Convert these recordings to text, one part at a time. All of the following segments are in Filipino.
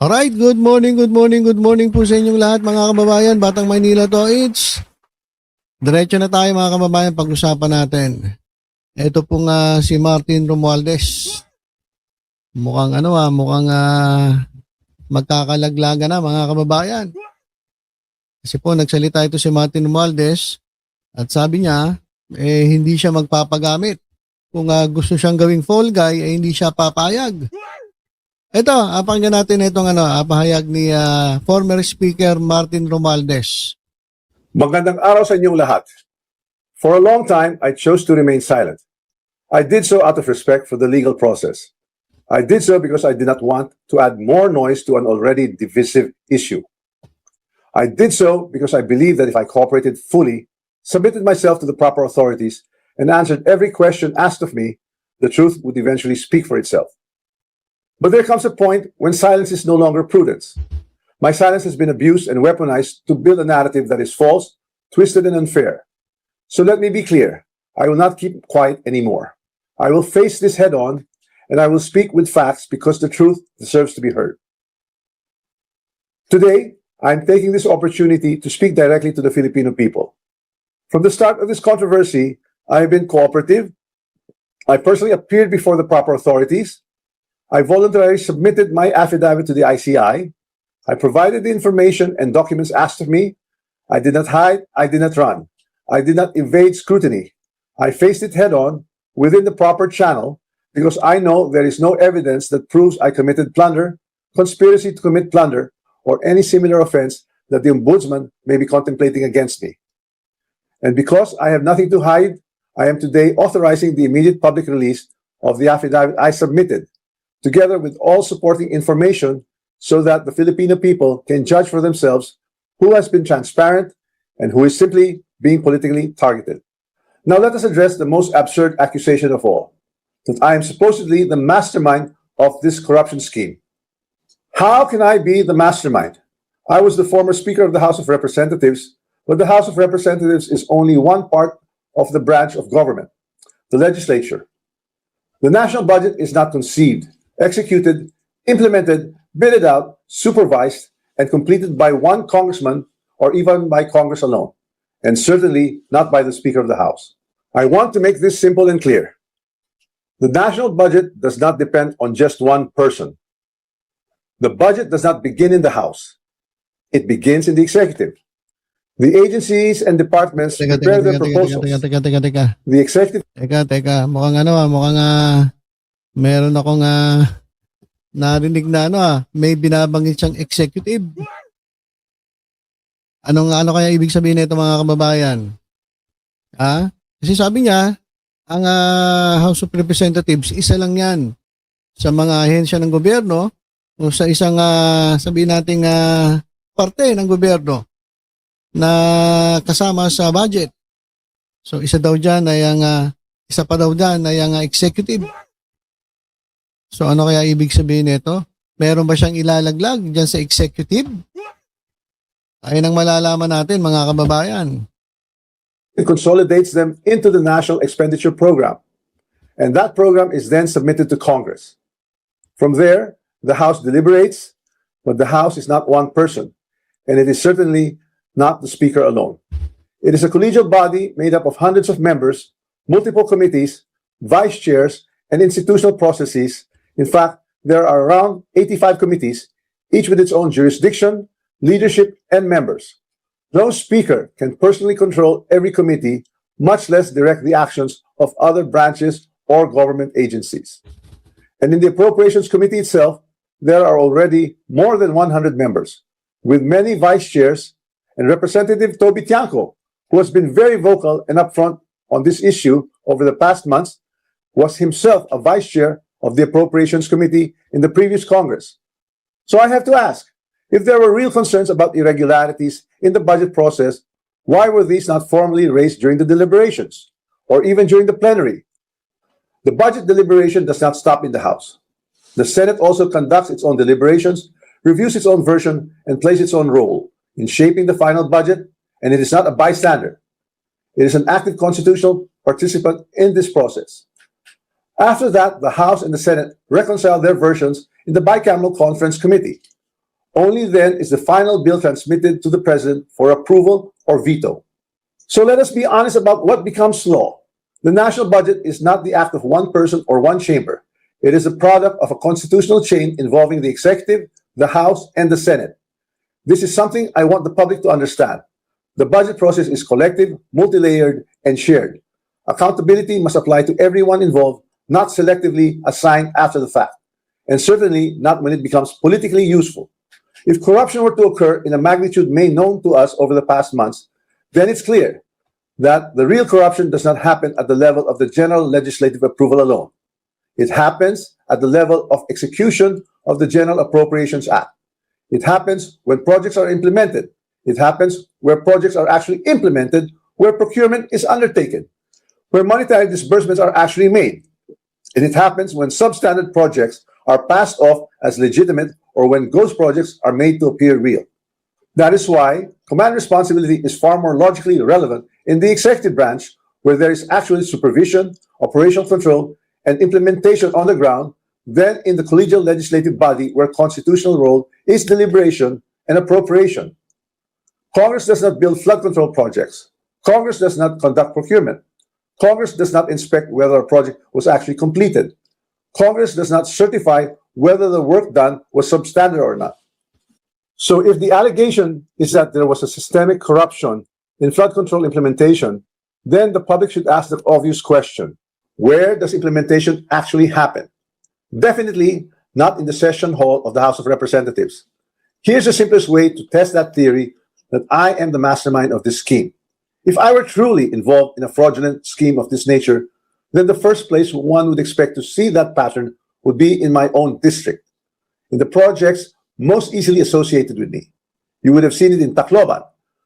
Alright, good morning po sa inyong lahat mga kababayan. Batang Maynila to, diretso na tayo mga kababayan, pag-usapan natin. Ito pong si Martin Romualdez. Mukhang magkakalaglaga na mga kababayan. Kasi po nagsalita ito si Martin Romualdez at sabi niya, hindi siya magpapagamit. Kung gusto siyang gawing fall guy, hindi siya papayag. Ito, pakinggan natin itong pahayag ni former Speaker Martin Romualdez. Magandang araw sa inyong lahat. For a long time, I chose to remain silent. I did so out of respect for the legal process. I did so because I did not want to add more noise to an already divisive issue. I did so because I believed that if I cooperated fully, submitted myself to the proper authorities, and answered every question asked of me, the truth would eventually speak for itself. But there comes a point when silence is no longer prudence. My silence has been abused and weaponized to build a narrative that is false, twisted, and unfair. So let me be clear. I will not keep quiet anymore. I will face this head on, and I will speak with facts because the truth deserves to be heard. Today, I'm taking this opportunity to speak directly to the Filipino people. From the start of this controversy, I have been cooperative. I personally appeared before the proper authorities. I voluntarily submitted my affidavit to the ICI. I provided the information and documents asked of me. I did not hide. I did not run. I did not evade scrutiny. I faced it head on within the proper channel because I know there is no evidence that proves I committed plunder, conspiracy to commit plunder, or any similar offense that the Ombudsman may be contemplating against me. And because I have nothing to hide, I am today authorizing the immediate public release of the affidavit I submitted, together with all supporting information so that the Filipino people can judge for themselves who has been transparent and who is simply being politically targeted. Now let us address the most absurd accusation of all, that I am supposedly the mastermind of this corruption scheme. How can I be the mastermind? I was the former Speaker of the House of Representatives, but the House of Representatives is only one part of the branch of government, the legislature. The national budget is not conceived, executed, implemented, bidded out, supervised, and completed by one congressman or even by Congress alone, and certainly not by the Speaker of the House. I want to make this simple and clear. The national budget does not depend on just one person. The budget does not begin in the House. It begins in the executive. The agencies and departments prepare their proposals. The executive... Teka, mukhang meron akong narinig na may binabanggit siyang executive. Ano kaya ibig sabihin nito mga kababayan? Kasi sabi niya, ang House of Representatives, isa lang yan sa mga ahensya ng gobyerno o sa isang sabihin nating parte ng gobyerno na kasama sa budget. So isa pa daw dyan ay ang executive. So ano kaya ibig sabihin nito? Meron ba siyang ilalaglag dyan sa executive? Ayun ang malalaman natin mga kababayan. It consolidates them into the National Expenditure Program. And that program is then submitted to Congress. From there, the House deliberates, but the House is not one person. And it is certainly not the Speaker alone. It is a collegial body made up of hundreds of members, multiple committees, vice chairs, and institutional processes. In fact, there are around 85 committees, each with its own jurisdiction, leadership, and members. No speaker can personally control every committee, much less direct the actions of other branches or government agencies. And in the Appropriations Committee itself, there are already more than 100 members, with many vice chairs, and Representative Toby Tiangco, who has been very vocal and upfront on this issue over the past months, was himself a vice chair of the Appropriations Committee in the previous Congress. So I have to ask, if there were real concerns about irregularities in the budget process, why were these not formally raised during the deliberations, or even during the plenary? The budget deliberation does not stop in the House. The Senate also conducts its own deliberations, reviews its own version, and plays its own role in shaping the final budget, and it is not a bystander. It is an active constitutional participant in this process. After that, the House and the Senate reconciled their versions in the Bicameral Conference Committee, Only then is the final bill transmitted to the President for approval or veto. So let us be honest about what becomes law. The national budget is not the act of one person or one chamber. It is a product of a constitutional chain involving the executive, the House, and the Senate. This is something I want the public to understand. The budget process is collective, multi-layered, and shared. Accountability must apply to everyone involved, not selectively assigned after the fact, and certainly not when it becomes politically useful. If corruption were to occur in a magnitude made known to us over the past months, then it's clear that the real corruption does not happen at the level of the general legislative approval alone. It happens at the level of execution of the General Appropriations Act. It happens when projects are implemented. It happens where projects are actually implemented, where procurement is undertaken, where monetary disbursements are actually made. And it happens when substandard projects are passed off as legitimate or when ghost projects are made to appear real. That is why command responsibility is far more logically relevant in the executive branch, where there is actually supervision, operational control, and implementation on the ground, than in the collegial legislative body, where constitutional role is deliberation and appropriation. Congress does not build flood control projects. Congress does not conduct procurement. Congress does not inspect whether a project was actually completed. Congress does not certify whether the work done was substandard or not. So if the allegation is that there was a systemic corruption in flood control implementation, then the public should ask the obvious question: where does implementation actually happen? Definitely not in the session hall of the House of Representatives. Here's the simplest way to test that theory that I am the mastermind of this scheme. If I were truly involved in a fraudulent scheme of this nature, then the first place one would expect to see that pattern would be in my own district, in the projects most easily associated with me. You would have seen it in Tacloban,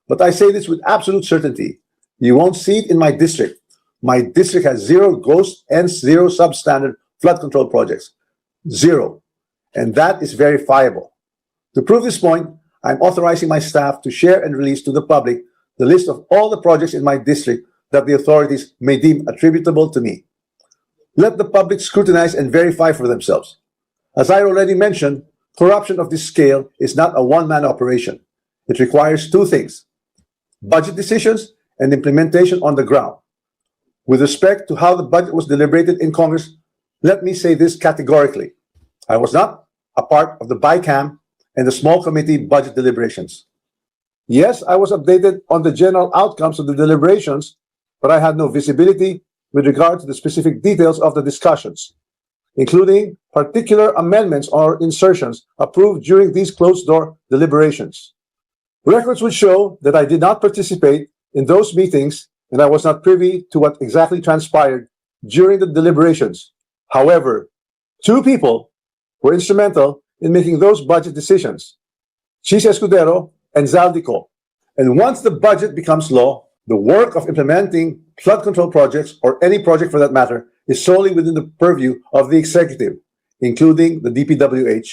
but I say this with absolute certainty. You won't see it in my district. My district has 0 ghost and 0 substandard flood control projects. 0. And that is verifiable. To prove this point, I'm authorizing my staff to share and release to the public the list of all the projects in my district that the authorities may deem attributable to me. Let the public scrutinize and verify for themselves. As I already mentioned, corruption of this scale is not a one-man operation. It requires 2 things: budget decisions and implementation on the ground. With respect to how the budget was deliberated in Congress, let me say this categorically. I was not a part of the BICAM and the small committee budget deliberations. Yes, I was updated on the general outcomes of the deliberations, but I had no visibility with regard to the specific details of the discussions, including particular amendments or insertions approved during these closed-door deliberations. Records would show that I did not participate in those meetings and I was not privy to what exactly transpired during the deliberations. However, 2 people were instrumental in making those budget decisions: Chis Escudero and Zaldico. And once the budget becomes law, the work of implementing flood control projects, or any project for that matter, is solely within the purview of the executive, including the DPWH,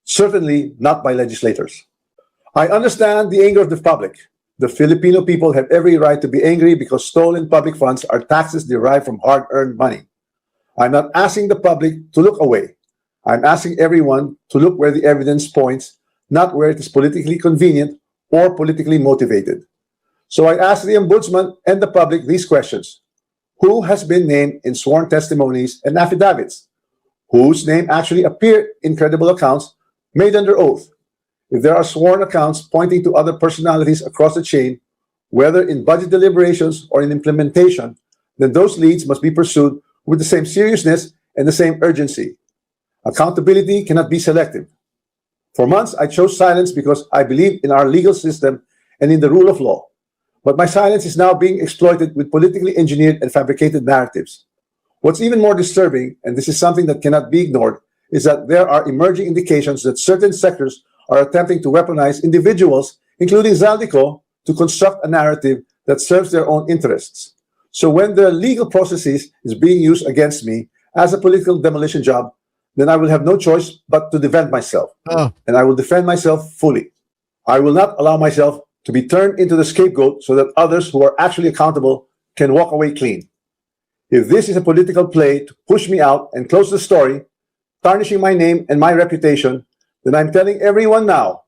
certainly not by legislators. I understand the anger of the public. The Filipino people have every right to be angry because stolen public funds are taxes derived from hard-earned money. I'm not asking the public to look away. I'm asking everyone to look where the evidence points, not where it is politically convenient or politically motivated. So I ask the Ombudsman and the public these questions. Who has been named in sworn testimonies and affidavits? Whose name actually appeared in credible accounts made under oath? If there are sworn accounts pointing to other personalities across the chain, whether in budget deliberations or in implementation, then those leads must be pursued with the same seriousness and the same urgency. Accountability cannot be selective. For months, I chose silence because I believe in our legal system and in the rule of law. But my silence is now being exploited with politically engineered and fabricated narratives. What's even more disturbing, and this is something that cannot be ignored, is that there are emerging indications that certain sectors are attempting to weaponize individuals, including Zaldico, to construct a narrative that serves their own interests. So when the legal processes is being used against me as a political demolition job, then I will have no choice but to defend myself. And I will defend myself fully. I will not allow myself to be turned into the scapegoat so that others who are actually accountable can walk away clean. If this is a political play to push me out and close the story, tarnishing my name and my reputation, then I'm telling everyone now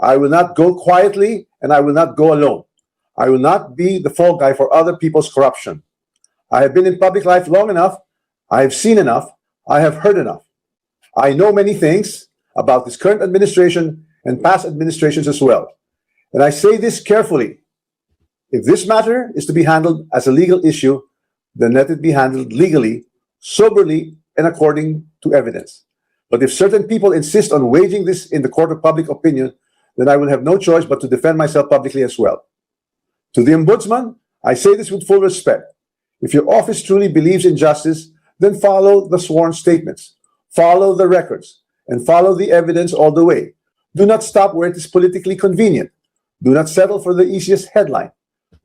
I will not go quietly, and I will not go alone. I will not be the fall guy for other people's corruption. I have been in public life long enough. I have seen enough. I have heard enough. I know many things about this current administration and past administrations as well. And I say this carefully. If this matter is to be handled as a legal issue, then let it be handled legally, soberly, and according to evidence. But if certain people insist on waging this in the court of public opinion, then I will have no choice but to defend myself publicly as well. To the Ombudsman, I say this with full respect. If your office truly believes in justice, then follow the sworn statements, follow the records, and follow the evidence all the way. Do not stop where it is politically convenient. Do not settle for the easiest headline.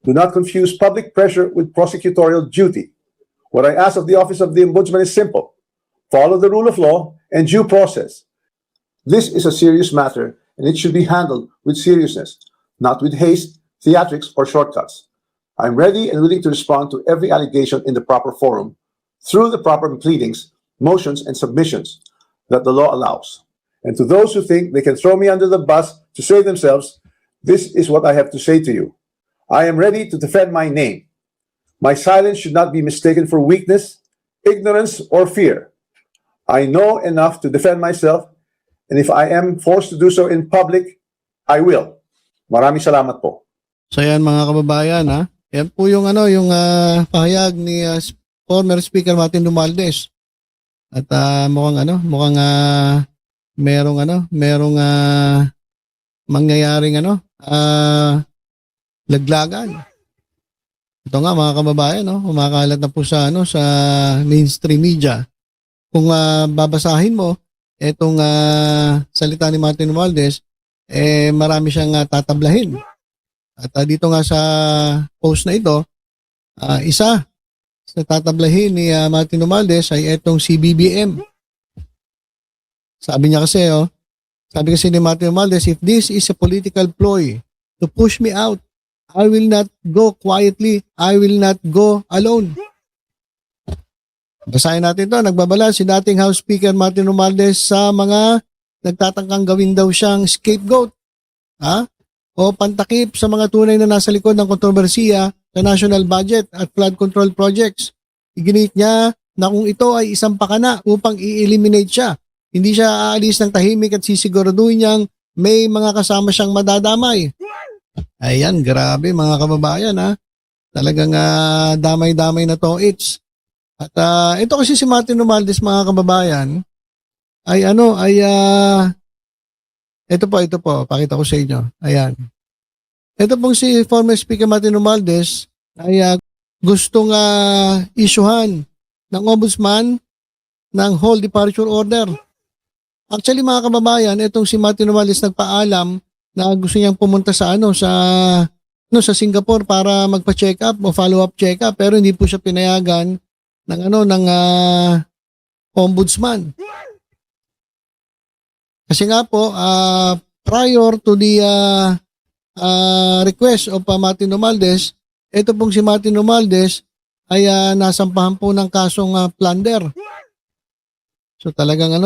Do not confuse public pressure with prosecutorial duty. What I ask of the office of the Ombudsman is simple. Follow the rule of law and due process. This is a serious matter, and it should be handled with seriousness, not with haste, theatrics, or shortcuts. I'm ready and willing to respond to every allegation in the proper forum, through the proper pleadings, motions, and submissions that the law allows. And to those who think they can throw me under the bus to save themselves, this is what I have to say to you. I am ready to defend my name. My silence should not be mistaken for weakness, ignorance, or fear. I know enough to defend myself, and if I am forced to do so in public, I will. Maraming salamat po. So yan mga kababayan, ha. Yan po yung pahayag ni former Speaker Martin Romualdez. At mukhang merong mangyayaring laglagan. Ito nga mga kababayan, kumakalat na po sa sa mainstream media. Kung babasahin mo itong salita ni Martin Romualdez, marami siyang tatablahin. At dito nga sa post na ito, isa sa tatablahin ni Martin Romualdez ay itong si BBM. Sabi kasi ni Martin Romualdez, if this is a political ploy to push me out, I will not go quietly. I will not go alone. Basahin natin to. Nagbabala si dating House Speaker Martin Romualdez sa mga nagtatangkang gawin daw siyang scapegoat. O pantakip sa mga tunay na nasa likod ng kontrobersiya sa national budget at flood control projects. Iginit niya na kung ito ay isang pakana upang i-eliminate siya. Hindi siya aalis ng tahimik at sisiguraduhin niyang may mga kasama siyang madadamay. Ayan, grabe mga kababayan Talagang damay-damay na to it's. At ito kasi si Martin Romualdez mga kababayan ito po, pakita ko sa inyo. Ayan. Ito pong si former Speaker Martin Romualdez ay gustong isyuhan ng Ombudsman ng whole departure order. Actually mga kababayan, itong si Martin Romualdez nagpaalam na gusto niyang pumunta sa sa Singapore para magpa-check up o follow-up check up pero hindi po siya pinayagan ng Ombudsman. Kasi nga po, prior to the request of Martin Romualdez, ito pong si Martin Romualdez ay nasampahan po ng kasong plunder. So talagang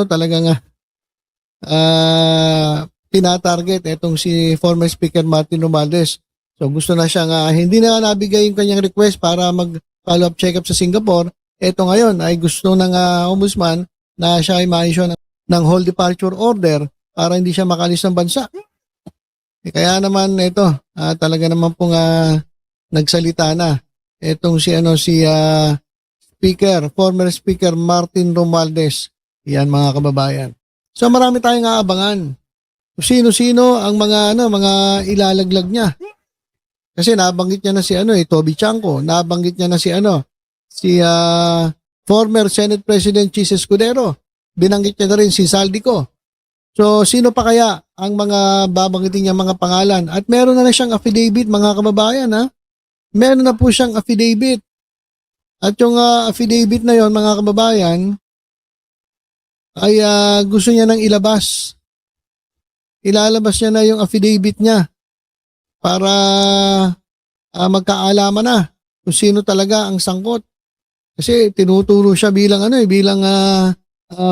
tinatarget itong si former Speaker Martin Romualdez. So gusto na siyang hindi na nabigay yung kanyang request para mag-follow-up check-up sa Singapore. Ito ngayon ay gusto ng Ombudsman na siya ay ma-issue ng whole departure order para hindi siya makalis ng bansa. Kaya naman ito, talaga naman pong nagsalita na itong former Speaker Martin Romualdez. Yan mga kababayan. So marami tayong aabangan. Sino-sino ang mga ilalaglag niya. Kasi nabanggit niya na si Toby Chanco, nabanggit niya na si former Senate President Chis Escudero. Binanggit niya na rin si Saldico. So, sino pa kaya ang mga babanggitin niya mga pangalan? At meron na siyang affidavit, mga kababayan, Meron na po siyang affidavit. At yung affidavit na yon mga kababayan, ay gusto niya nang ilabas. Ilalabas niya na yung affidavit niya para magkaalaman na kung sino talaga ang sangkot. Kasi tinuturo siya bilang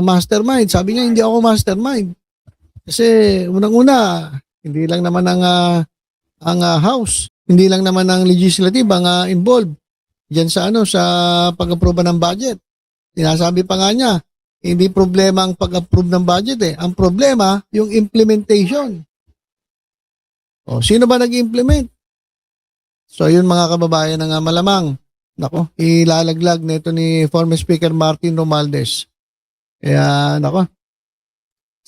mastermind. Sabi niya, hindi ako mastermind. Kasi unang-una, Hindi lang naman ang House, hindi lang naman ang legislative ang involved diyan sa sa pag-approve ng budget. Sinasabi pa nga niya, hindi problema ang pag-approve ng budget eh. Ang problema, yung implementation. O, sino ba nag-implement? So, yun mga kababayan na nga malamang. Nako, ilalaglag nito ni former Speaker Martin Romualdez. Kaya, nako,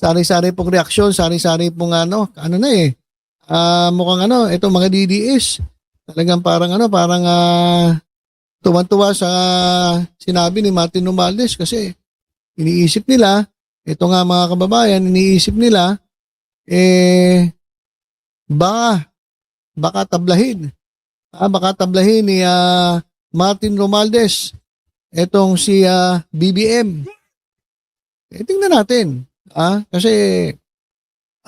sari-sari pong reaksyon, sari-sari pong mukhang ito mga DDS. Talagang parang tuwan-tuwa sa sinabi ni Martin Romualdez kasi iniisip nila, ito nga mga kababayan, iniisip nila, baka tablahin. Baka tablahin ni Martin Romualdez etong si BBM. Tingnan natin. Kasi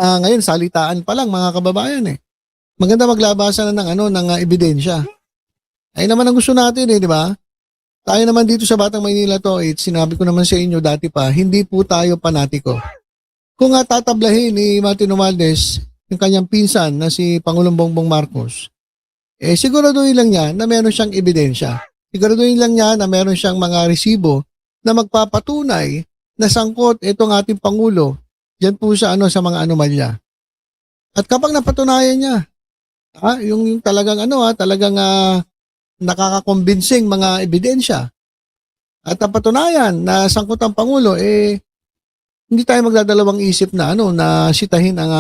ngayon salitaan pa lang mga kababayan eh. Maganda maglabasan na ng ebidensya. Ay naman ang gusto natin di ba? Tayo naman dito sa Batang Maynila to, sinabi ko naman sa inyo dati pa, hindi po tayo panatiko. Kung tatablahin ni Martin Romualdez yung kanyang pinsan na si Pangulong Bongbong Marcos, siguraduhin lang niya na meron siyang ebidensya. Siguraduhin lang niya na meron siyang mga resibo na magpapatunay na sangkot itong ating Pangulo diyan po sa sa mga anomalya. At kapag napatunayan niya, yung talagang nakakakombinsing mga ebidensya at napatunayan na sangkot ang Pangulo, hindi tayo magdadalawang isip na na sitahin ang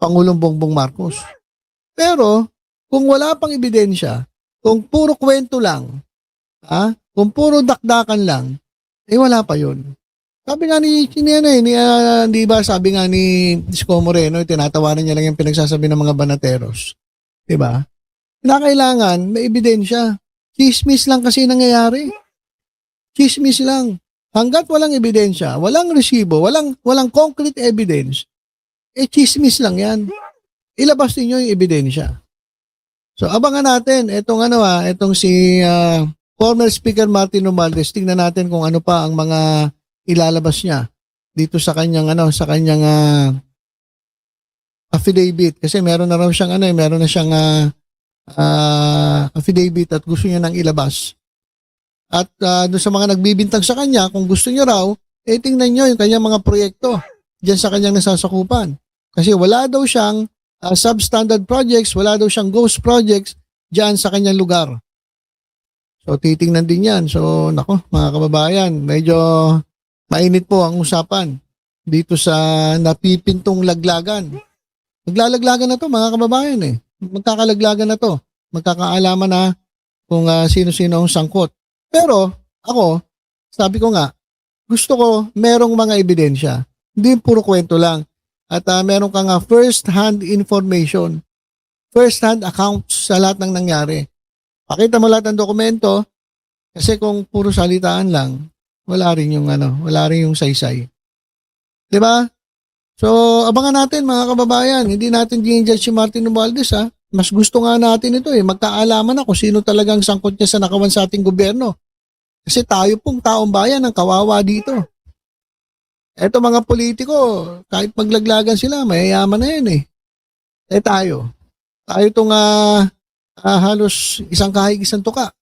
Pangulong Bongbong Marcos. Pero kung wala pang ebidensya, kung puro kwento lang, kung puro dakdakan lang, wala pa yun. Sabi nga di ba sabi nga ni Isko Moreno, tinatawanan niya lang yung pinagsasabi ng mga banateros. Di ba? Kailangan may ebidensya. Chismis lang kasi nangyayari. Chismis lang. Hanggat walang ebidensya, walang resibo, walang concrete evidence, chismis lang yan. Ilabas niyo yung ebidensya. So abangan natin itong si former Speaker Martin Romualdez. Tingnan natin kung ano pa ang mga ilalabas niya dito sa kanyang affidavit kasi meron na raw siyang affidavit at gusto niya nang ilabas. At doon sa mga nagbibintang sa kanya, kung gusto niyo raw, tingnan niyo yung kanyang mga proyekto diyan sa kanyang nasasakupan. Kasi wala daw siyang substandard projects, wala daw siyang ghost projects diyan sa kanyang lugar. So titingnan din yan. So nako mga kababayan, medyo mainit po ang usapan dito sa napipintong laglagan. Maglalaglagan na to mga kababayan Magkakalaglagan na to. Magkakaalaman na kung sino-sino ang sangkot. Pero ako, sabi ko nga, gusto ko merong mga ebidensya. Hindi puro kwento lang. At meron kang first-hand information. First-hand accounts sa lahat ng nangyari. Pakita mo lahat ng dokumento kasi kung puro salitaan lang, wala rin yung saysay. 'Di ba? So, abangan natin mga kababayan. Hindi natin ginjudge si Martin Romualdez Mas gusto nga natin ito magkaalaman na kung sino talagang sangkot niya sa nakawan sa ating gobyerno. Kasi tayo pong taong bayan ang kawawa dito. Eto mga politiko, kahit maglaglagan sila, mayayaman na yan tayo itong halos isang kahig isang tuka.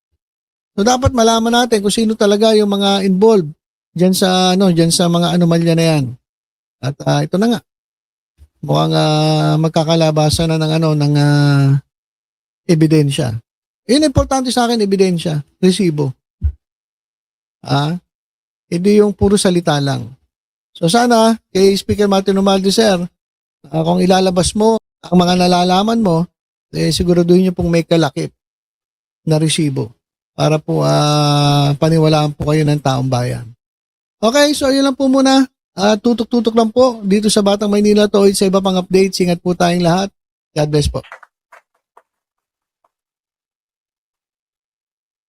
So dapat malaman natin kung sino talaga yung mga involved diyan sa mga anomalya na yan. At ito na nga. Mukhang magkakalabasan na ng ebidensya. Yun importante sa akin, ebidensya, resibo. Hindi yung puro salita lang. So sana kay Speaker Martin Romualdez sir, kung ilalabas mo ang mga nalalaman mo, siguraduhin niyo pong may kalakip na resibo para po paniwalaan po kayo ng taong bayan. Okay, so yun lang po muna. Tutok-tutok lang po dito sa Batang Maynila to sa iba pang updates. Ingat po tayong lahat. God bless po.